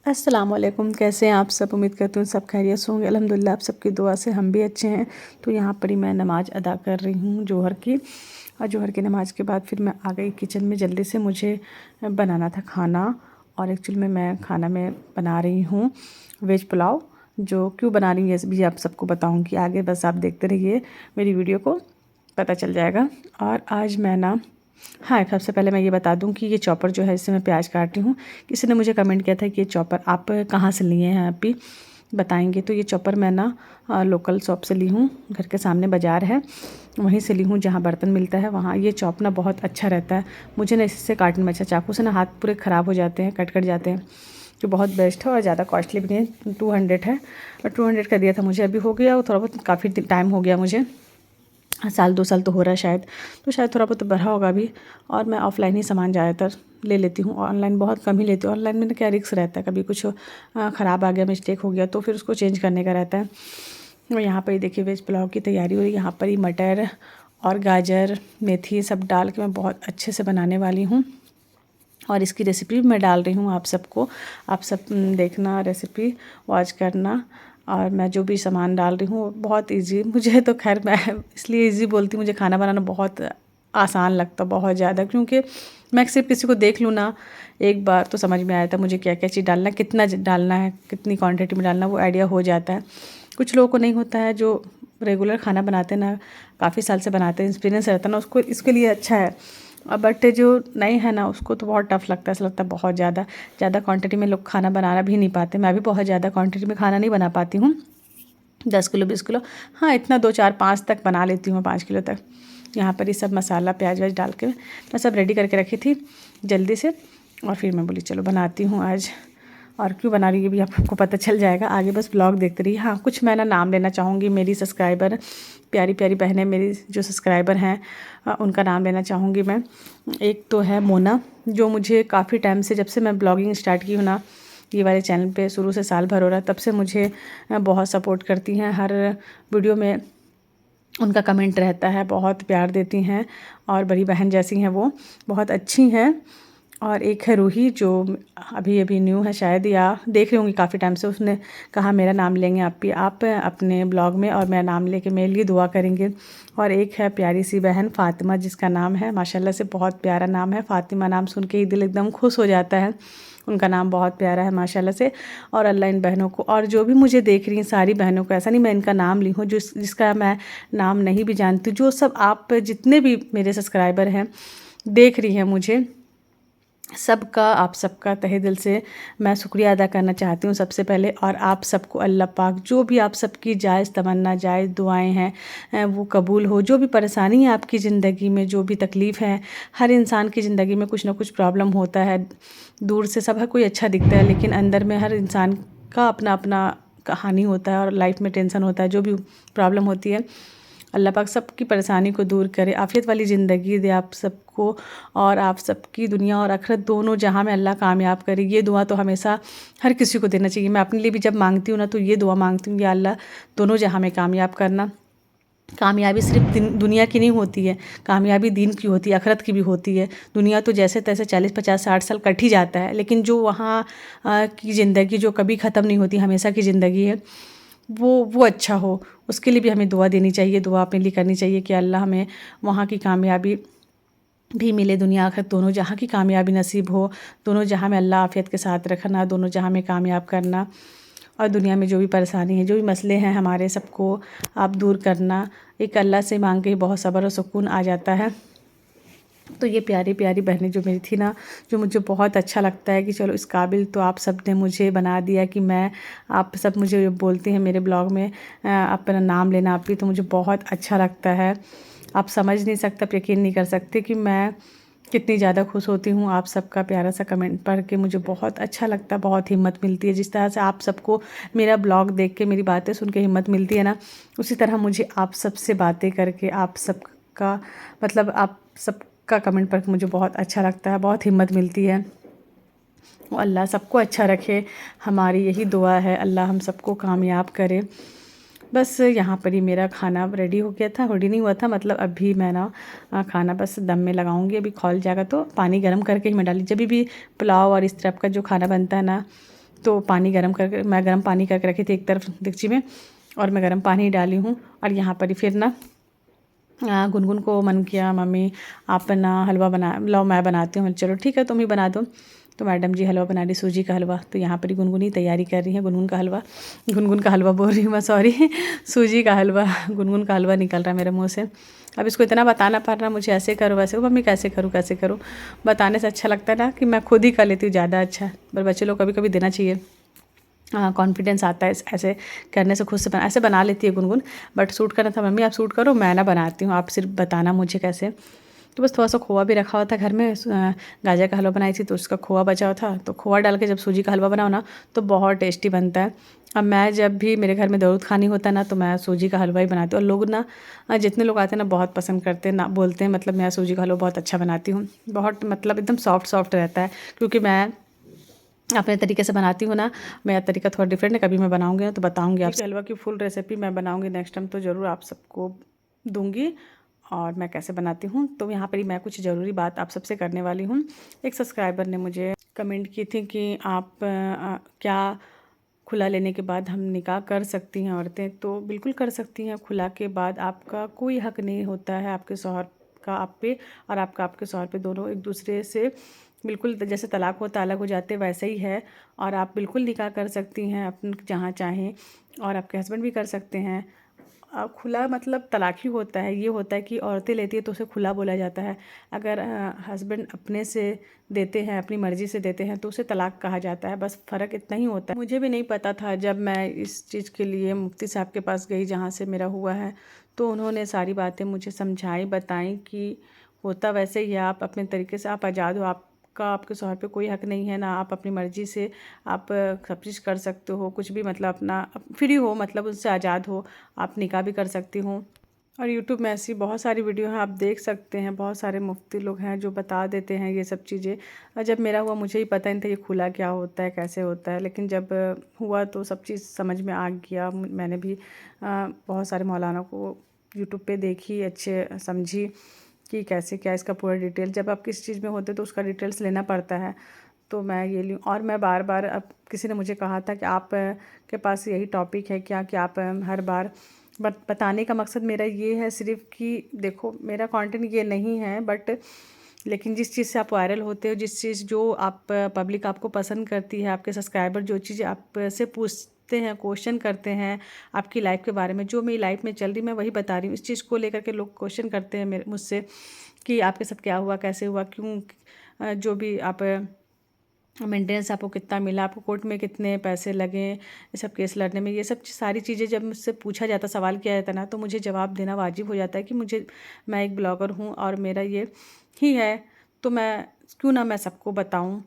अस्सलामुअलैकुम, कैसे हैं आप सब। उम्मीद करती हूँ सब खैरियत से होंगे। अल्हम्दुलिल्लाह आप सबकी दुआ से हम भी अच्छे हैं। तो यहाँ पर ही मैं नमाज़ अदा कर रही हूँ जोहर की, और जोहर की नमाज़ के बाद फिर मैं आ गई किचन में जल्दी से। मुझे बनाना था खाना, और एक्चुअल में मैं खाना में बना रही हूँ वेज पुलाव। जो क्यों बना रही हूँ ये भी आप सबको बताऊँगी आगे, बस आप देखते रहिए मेरी वीडियो को, पता चल जाएगा। और आज मैं ना, हाँ, सबसे पहले मैं ये बता दूं कि ये चॉपर जो है इससे मैं प्याज काट रही हूँ। किसी ने मुझे कमेंट किया था कि ये चॉपर आप कहाँ से लिए हैं, आप भी बताएंगे। तो ये चॉपर मैं ना लोकल शॉप से ली हूँ, घर के सामने बाज़ार है वहीं से ली हूँ, जहाँ बर्तन मिलता है वहाँ। ये चॉप ना बहुत अच्छा रहता है। मुझे ना इससे काटने में अच्छा, चाकू से ना हाथ पूरे ख़राब हो जाते हैं, कट जाते हैं। जो बहुत बेस्ट है और ज़्यादा कॉस्टली भी नहीं है। 200 है, और 200 का दिया था मुझे। अभी हो गया, और थोड़ा बहुत काफ़ी टाइम हो गया मुझे, साल 2 साल तो हो रहा है शायद, तो शायद थोड़ा बहुत बढ़ा होगा अभी। और मैं ऑफ़लाइन ही सामान ज़्यादातर ले लेती हूँ, ऑनलाइन बहुत कम ही लेती हूँ। ऑनलाइन में ना क्या रिस्क रहता है, कभी कुछ ख़राब आ गया, मिस्टेक हो गया तो फिर उसको चेंज करने का रहता है। और यहाँ पर ही देखिए वेज पुलाव की तैयारी हो रही है। यहाँ पर ही मटर और गाजर, मेथी सब डाल के मैं बहुत अच्छे से बनाने वाली हूँ, और इसकी रेसिपी भी मैं डाल रही हूँ आप सबको। आप सब देखना, रेसिपी वॉच करना। और मैं जो भी सामान डाल रही हूँ बहुत इजी, मुझे तो खैर मैं इसलिए इजी बोलती हूँ, मुझे खाना बनाना बहुत आसान लगता बहुत ज़्यादा, क्योंकि मैं सिर्फ किसी को देख लूँ ना एक बार तो समझ में आया था मुझे क्या क्या चीज़ डालना है, कितना डालना है, कितनी क्वांटिटी में डालना है, वो आइडिया हो जाता है। कुछ लोगों को नहीं होता है, जो रेगुलर खाना बनाते हैं ना, काफ़ी साल से बनाते हैं, एक्सपीरियंस रहता है ना, उसको इसके लिए अच्छा है। बट जो नहीं है ना उसको तो बहुत टफ़ लगता है, ऐसा लगता है बहुत ज़्यादा क्वांटिटी में लोग खाना बना भी नहीं पाते। मैं भी बहुत ज़्यादा क्वांटिटी में खाना नहीं बना पाती हूँ, 10 किलो 20 किलो, हाँ इतना 2 4 5 तक बना लेती हूँ, 5 किलो तक। यहाँ पर ये सब मसाला प्याज व्याज डाल के मैं सब रेडी करके रखी थी जल्दी से, और फिर मैं बोली चलो बनाती हूँ आज। और क्यों बना रही है ये भी आपको पता चल जाएगा आगे, बस ब्लॉग देखते रहिए। हाँ, कुछ मैं ना नाम लेना चाहूँगी, मेरी सब्सक्राइबर, प्यारी प्यारी बहनें मेरी जो सब्सक्राइबर हैं, उनका नाम लेना चाहूँगी मैं। एक तो है मोना, जो मुझे काफ़ी टाइम से, जब से मैं ब्लॉगिंग स्टार्ट की हूँ ना ये वाले चैनल पे, शुरू से साल भर हो रहा है, तब से मुझे बहुत सपोर्ट करती हैं। हर वीडियो में उनका कमेंट रहता है, बहुत प्यार देती हैं, और बड़ी बहन जैसी हैं वो, बहुत अच्छी हैं। और एक है रूही, जो अभी अभी न्यू है शायद, या देख रही होंगी काफ़ी टाइम से। उसने कहा मेरा नाम लेंगे आप भी, आप अपने ब्लॉग में, और मेरा नाम लेके मेरे लिए दुआ करेंगे। और एक है प्यारी सी बहन फ़ातिमा, जिसका नाम है माशाल्लाह से बहुत प्यारा नाम है फ़ातिमा। नाम सुन के ही दिल एकदम खुश हो जाता है, उनका नाम बहुत प्यारा है माशाल्लाह से। और अल्लाह इन बहनों को, और जो भी मुझे देख रही हैं सारी बहनों को, ऐसा नहीं मैं इनका नाम ली हूँ, जिसका मैं नाम नहीं भी जानती, जो सब आप जितने भी मेरे सब्सक्राइबर हैं देख रही हैं मुझे, सबका, आप सबका तहे दिल से मैं शुक्रिया अदा करना चाहती हूँ सबसे पहले। और आप सबको अल्लाह पाक जो भी आप सबकी जायज़ तमन्ना, जायज़ दुआएं हैं वो कबूल हो। जो भी परेशानी है आपकी ज़िंदगी में, जो भी तकलीफ़ है, हर इंसान की ज़िंदगी में कुछ ना कुछ प्रॉब्लम होता है। दूर से सब हर कोई अच्छा दिखता है, लेकिन अंदर में हर इंसान का अपना अपना कहानी होता है, और लाइफ में टेंशन होता है, जो भी प्रॉब्लम होती है। अल्लाह पाक सबकी परेशानी को दूर करे, आफ़ियत वाली ज़िंदगी दे आप सबको, और आप सबकी दुनिया और आखिरत दोनों जहां में अल्लाह कामयाब करे। ये दुआ तो हमेशा हर किसी को देना चाहिए। मैं अपने लिए भी जब मांगती हूँ ना, तो ये दुआ मांगती हूँ, या अल्लाह दोनों जहां में कामयाब करना। कामयाबी सिर्फ दुनिया की नहीं होती है, कामयाबी दीन की होती है, आखिरत की भी होती है। दुनिया तो जैसे तैसे 40 50 60 साल कट ही जाता है, लेकिन जो वहाँ की ज़िंदगी जो कभी ख़त्म नहीं होती, हमेशा की ज़िंदगी है, वो अच्छा हो। उसके लिए भी हमें दुआ देनी चाहिए, दुआ अपने लिए करनी चाहिए कि अल्लाह हमें वहाँ की कामयाबी भी मिले, दुनिया आखिरत दोनों जहाँ की कामयाबी नसीब हो। दोनों जहाँ में अल्लाह आफ़ियत के साथ रखना, दोनों जहाँ में कामयाब करना। और दुनिया में जो भी परेशानी है, जो भी मसले हैं हमारे, सबको आप दूर करना। एक अल्लाह से मांग के ही बहुत सब्र और सुकून आ जाता है। तो ये प्यारी प्यारी बहनें जो मेरी थी ना, जो मुझे बहुत अच्छा लगता है कि चलो इस काबिल तो आप सब ने मुझे बना दिया कि मैं, आप सब मुझे बोलते हैं मेरे ब्लॉग में अपना नाम लेना आप भी, तो मुझे बहुत अच्छा लगता है। आप समझ नहीं सकते, आप यकीन नहीं कर सकते कि मैं कितनी ज़्यादा खुश होती हूँ। आप सबका प्यारा सा कमेंट पढ़ के मुझे बहुत अच्छा लगता है, बहुत हिम्मत मिलती है। जिस तरह से आप सबको मेरा ब्लॉग देख के, मेरी बातें सुन के हिम्मत मिलती है ना, उसी तरह मुझे आप सबसे बातें करके, आप सबका मतलब आप सबका कमेंट पढ़ के मुझे बहुत अच्छा लगता है, बहुत हिम्मत मिलती है। वो अल्लाह सबको अच्छा रखे, हमारी यही दुआ है, अल्लाह हम सबको कामयाब करे। बस यहाँ पर ही मेरा खाना रेडी हो गया था, रेडी नहीं हुआ था मतलब, अभी मैं ना खाना बस दम में लगाऊंगी। अभी खौल जाएगा तो पानी गर्म करके ही मैं डाली। जब भी पुलाव और इस तरह का जो खाना बनता है ना, तो पानी गर्म करके मैं गर्म पानी करके रखी थी एक तरफ डेगची में, और मैं गर्म पानी डाली हूँ। और यहाँ पर ही फिर ना गुनगुन को मन किया, मम्मी आप ना हलवा बना लो, मैं बनाती हूँ। चलो ठीक है तुम ही बना दो। तो मैडम जी हलवा बना रही, सूजी का हलवा। तो यहाँ पर ही गुनगुन ही तैयारी कर रही है गुनगुन का हलवा बोल रही हूँ मैं, सॉरी सूजी का हलवा, गुनगुन का हलवा निकल रहा है मेरे मुँह से। अब इसको इतना बताना पड़ रहा, मुझे ऐसे करो वैसे, मम्मी कैसे करूँ। बताने से अच्छा लगता है ना कि मैं खुद ही कर लेती हूँ, ज़्यादा अच्छा। पर बच्चे लोग कभी कभी देना चाहिए, कॉन्फिडेंस आता है ऐसे करने से, खुद से ऐसे बना लेती है गुनगुन। बट सूट करना था, मम्मी आप सूट करो, मैं ना बनाती हूँ, आप सिर्फ बताना मुझे कैसे। तो बस थोड़ा सा खोआ भी रखा हुआ था घर में, गाजर का हलवा बनाई थी तो उसका खोआ बचा हुआ था। तो खोआ डाल के जब सूजी का हलवा बनाओ ना तो बहुत टेस्टी बनता है। अब मैं जब भी मेरे घर में दरूद खानी होता है ना तो मैं सूजी का हलवा ही बनाती हूँ। और लोग ना जितने लोग आते हैं ना बहुत पसंद करते हैं, ना बोलते हैं मतलब मैं सूजी का हलवा बहुत अच्छा बनाती हूँ। बहुत मतलब एकदम सॉफ्ट रहता है, क्योंकि मैं अपने तरीके से बनाती हूँ ना। मेरा तरीका थोड़ा डिफरेंट है, कभी मैं बनाऊँगी ना तो बताऊँगी आप। हलवा की फुल रेसिपी मैं बनाऊँगी नेक्स्ट टाइम, तो ज़रूर आप सबको दूँगी और मैं कैसे बनाती हूँ। तो यहाँ पर ही मैं कुछ ज़रूरी बात आप सबसे करने वाली हूँ। एक सब्सक्राइबर ने मुझे कमेंट की थी कि आप क्या खुला लेने के बाद हम निकाह कर सकती हैं औरतें? तो बिल्कुल कर सकती हैं। खुला के बाद आपका कोई हक नहीं होता है आपके शौहर का आप पे, और आपका आपके शौहर पे, दोनों एक दूसरे से बिल्कुल जैसे तलाक होता अलग हो जाते वैसे ही है। और आप बिल्कुल निकाह कर सकती हैं अपन जहाँ चाहें, और आपके हस्बैंड भी कर सकते हैं। खुला मतलब तलाक ही होता है, ये होता है कि औरतें लेती है तो उसे खुला बोला जाता है। अगर हस्बैंड अपने से देते हैं, अपनी मर्ज़ी से देते हैं तो उसे तलाक कहा जाता है। बस फ़र्क इतना ही होता है। मुझे भी नहीं पता था, जब मैं इस चीज़ के लिए मुफ्ती साहब के पास गई जहाँ से मेरा हुआ है, तो उन्होंने सारी बातें मुझे समझाई, बताई कि होता वैसे ही है, आप अपने तरीके से आप आज़ाद हो, आपका आपके शौहर पे कोई हक नहीं है ना, आप अपनी मर्ज़ी से आप सब चीज़ कर सकते हो, कुछ भी मतलब अपना फ्री हो, मतलब उनसे आज़ाद हो, आप निकाह भी कर सकती हो। और यूट्यूब में ऐसी बहुत सारी वीडियो हैं, आप देख सकते हैं, बहुत सारे मुफ्ती लोग हैं जो बता देते हैं ये सब चीज़ें। और जब मेरा हुआ मुझे ही पता नहीं था ये खुला क्या होता है, कैसे होता है, लेकिन जब हुआ तो सब चीज़ समझ में आ गया। मैंने भी बहुत सारे मौलाना को यूट्यूब पे देखी, अच्छे समझी कि कैसे क्या इसका पूरा डिटेल। जब आप किस चीज़ में होते तो उसका डिटेल्स लेना पड़ता है, तो मैं ये लूँ। और मैं बार बार, अब किसी ने मुझे कहा था कि आप के पास यही टॉपिक है क्या कि आप हर बार बताने का मकसद मेरा ये है सिर्फ कि देखो मेरा कंटेंट ये नहीं है, बट लेकिन जिस चीज़ से आप वायरल होते हो, जिस चीज़ जो आप पब्लिक आपको पसंद करती है, आपके सब्सक्राइबर जो चीज़ आपसे पूछते हैं, क्वेश्चन करते हैं आपकी लाइफ के बारे में, जो मेरी लाइफ में चल रही मैं वही बता रही हूँ। इस चीज़ को लेकर के लोग क्वेश्चन करते हैं मेरे मुझसे कि आपके साथ क्या हुआ, कैसे हुआ, क्यों, जो भी आप मेंटेनेंस आपको कितना मिला, आपको कोर्ट में कितने पैसे लगे, ये सब केस लड़ने में, ये सब सारी चीज़ें जब मुझसे पूछा जाता, सवाल किया जाता ना, तो मुझे जवाब देना वाजिब हो जाता है कि मैं एक ब्लॉगर हूँ और मेरा ये ही है, तो मैं क्यों ना मैं सबको बताऊँ।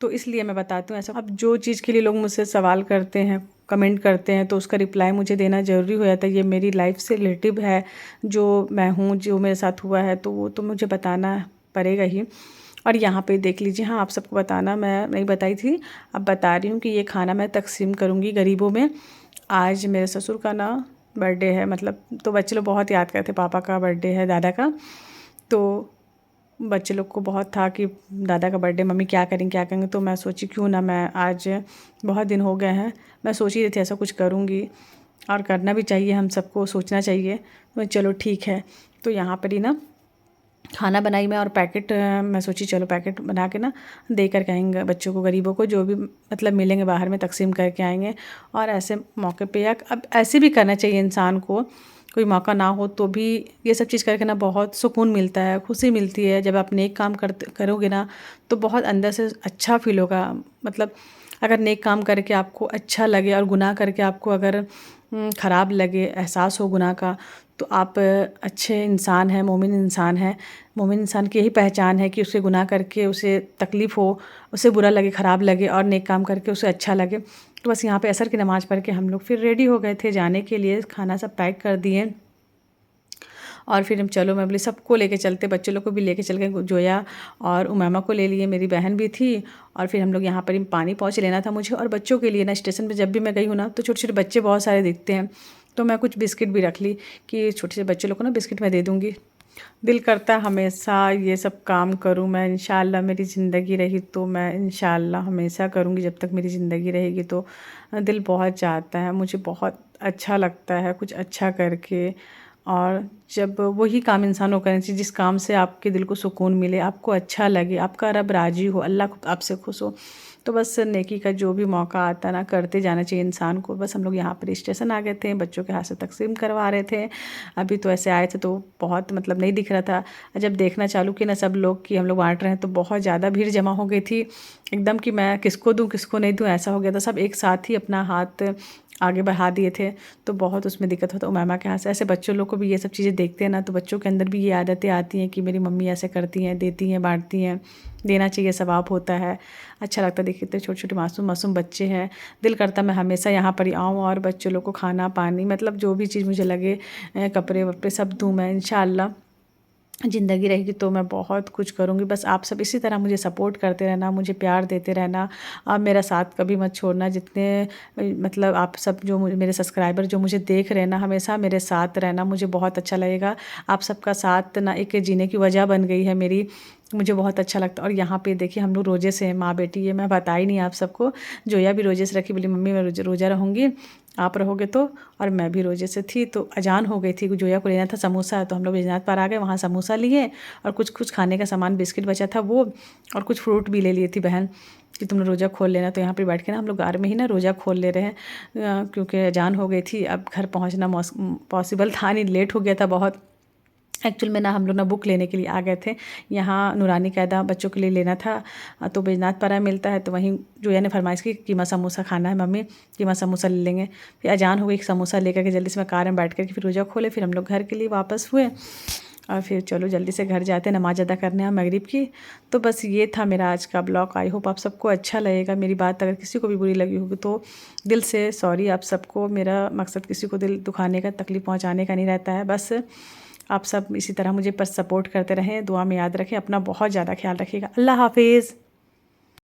तो इसलिए मैं बताती हूँ ऐसा। अब जो चीज़ के लिए लोग मुझसे सवाल करते हैं, कमेंट करते हैं, तो उसका रिप्लाई मुझे देना ज़रूरी हो जाता है। ये मेरी लाइफ से रिलेटिव है, जो मैं हूँ, जो मेरे साथ हुआ है, तो वो तो मुझे बताना पड़ेगा ही। और यहाँ पे देख लीजिए, हाँ आप सबको बताना मैं नहीं बताई थी, अब बता रही हूँ कि ये खाना मैं तकसीम करूँगी गरीबों में। आज मेरे ससुर का ना बर्थडे है, मतलब तो बच्चे लोग बहुत याद करते, पापा का बर्थडे है, दादा का, तो बच्चे लोग को बहुत था कि दादा का बर्थडे, मम्मी क्या करेंगे। तो मैं सोची क्यों ना मैं आज, बहुत दिन हो गए हैं, मैं सोच ही रही थी ऐसा कुछ करूँगी, और करना भी चाहिए, हम सबको सोचना चाहिए। तो चलो ठीक है, तो यहाँ पर ही ना खाना बनाई मैं, और पैकेट मैं सोची चलो पैकेट बना के ना दे करके आएंगे बच्चों को, गरीबों को, जो भी मतलब मिलेंगे बाहर में तकसीम करके आएंगे। और ऐसे मौके पे, या अब ऐसे भी करना चाहिए इंसान को, कोई मौका ना हो तो भी ये सब चीज़ करके ना बहुत सुकून मिलता है, खुशी मिलती है। जब आप नेक काम करोगे ना तो बहुत अंदर से अच्छा फील होगा। मतलब अगर नेक काम करके आपको अच्छा लगे और गुनाह करके आपको अगर ख़राब लगे, एहसास हो गुनाह का, तो आप अच्छे इंसान हैं, मोमिन इंसान हैं। मोमिन इंसान की यही पहचान है कि उसे गुनाह करके उसे तकलीफ़ हो, उसे बुरा लगे, ख़राब लगे, और नेक काम करके उसे अच्छा लगे। तो बस यहाँ पे असर की नमाज़ पढ़ के हम लोग फिर रेडी हो गए थे जाने के लिए, खाना सब पैक कर दिए। और फिर हम चलो, मैं बोली सबको लेके चलते, बच्चे लोग को भी लेके चल गए, जोया और उमामा को ले लिए, मेरी बहन भी थी। और फिर हम लोग यहाँ पर ही पानी पहुँच लेना था मुझे, और बच्चों के लिए ना स्टेशन पर जब भी मैं गई हूँ ना तो छोटे छोटे बच्चे बहुत सारे दिखते हैं, तो मैं कुछ बिस्किट भी रख ली कि छोटे से बच्चे लोग को ना बिस्किट मैं दे दूँगी। दिल करता है हमेशा ये सब काम करूँ मैं, इंशाअल्लाह मेरी ज़िंदगी रही तो मैं इंशाअल्लाह हमेशा करूँगी, जब तक मेरी ज़िंदगी रहेगी। तो दिल बहुत चाहता है, मुझे बहुत अच्छा लगता है कुछ अच्छा करके। और जब वही काम इंसान को करना चाहिए जिस काम से आपके दिल को सुकून मिले, आपको अच्छा लगे, आपका रब राज़ी हो, अल्लाह खुद आपसे खुश हो। तो बस नेकी का जो भी मौका आता है ना, करते जाना चाहिए इंसान को। बस हम लोग यहाँ पर स्टेशन आ गए थे, बच्चों के हाथ से तकसीम करवा रहे थे। अभी तो ऐसे आए थे तो बहुत मतलब नहीं दिख रहा था। जब देखना चालू किया ना सब लोग कि हम लोग बाँट रहे हैं, तो बहुत ज़्यादा भीड़ जमा हो गई थी एकदम, कि मैं किसको दूँ किसको नहीं दूँ, ऐसा हो गया था। सब एक साथ ही अपना हाथ आगे बढ़ा दिए थे, तो बहुत उसमें दिक्कत होता। उमैमा के हाथ से ऐसे बच्चों लोग को भी ये सब चीज़ें देखते हैं ना, तो बच्चों के अंदर भी ये आदतें आती हैं कि मेरी मम्मी ऐसे करती हैं, देती हैं, बाँटती हैं। देना चाहिए, सवाब होता है, अच्छा लगता है। देखिए इतने छोटे-छोटे मासूम मासूम बच्चे हैं। दिल करता है मैं हमेशा यहाँ पर ही आऊँ और बच्चों लोग को खाना पानी मतलब जो भी चीज़ मुझे लगे, कपड़े-वपड़े सब दूँ मैं इंशाअल्लाह। ज़िंदगी रहेगी तो मैं बहुत कुछ करूँगी। बस आप सब इसी तरह मुझे सपोर्ट करते रहना, मुझे प्यार देते रहना। आप मेरा साथ कभी मत छोड़ना। जितने मतलब आप सब जो मेरे सब्सक्राइबर जो मुझे देख रहे हैं ना, हमेशा मेरे साथ रहना, मुझे बहुत अच्छा लगेगा। आप सबका साथ ना एक जीने की वजह बन गई है मेरी, मुझे बहुत अच्छा लगता है। और यहाँ पे देखिए हम लोग रोज़े से हैं, माँ बेटी, ये मैं बताई नहीं आप सबको। जोया भी रोज़े से रखी, बोली मम्मी मैं रोज़ा रहूँगी, आप रहोगे तो। और मैं भी रोज़े से थी, तो अजान हो गई थी। जोया को लेना था समोसा, तो हम लोग बैजनाथ पार आ गए, वहाँ समोसा लिए और कुछ कुछ खाने का सामान, बिस्किट बचा था वो, और कुछ फ्रूट भी ले लिए थी बहन कि तुमने रोज़ा खोल लेना। तो यहाँ पे बैठ के ना हम लोग घर में ही ना रोज़ा खोल ले रहे हैं, क्योंकि अजान हो गई थी। अब घर पहुँचना पॉसिबल था नहीं, लेट हो गया था बहुत। एक्चुअल में ना हम लोग ना बुक लेने के लिए आ गए थे, यहाँ नूरानी कायदा बच्चों के लिए लेना था। तो बैजनाथ पारा मिलता है, तो वहीं जोया ने फरमाइश की कीमा समोसा खाना है मम्मी, कीमा समोसा ले लेंगे। फिर अजान हो गई, समोसा लेकर के जल्दी से मैं कार में बैठ कर के फिर रोज़ा खोले। फिर हम लोग घर के लिए वापस हुए और फिर चलो जल्दी से घर जाते हैं, नमाज़ अदा करने हैं मगरिब की। तो बस ये था मेरा आज का ब्लॉग। आई होप आप सबको अच्छा लगेगा। मेरी बात अगर किसी को भी बुरी लगी होगी तो दिल से सॉरी आप सबको। मेरा मकसद किसी को दिल दुखाने का, तकलीफ़ पहुँचाने का नहीं रहता है। बस आप सब इसी तरह मुझे पर सपोर्ट करते रहें, दुआ में याद रखें, अपना बहुत ज़्यादा ख्याल रखिएगा। अल्लाह हाफिज़।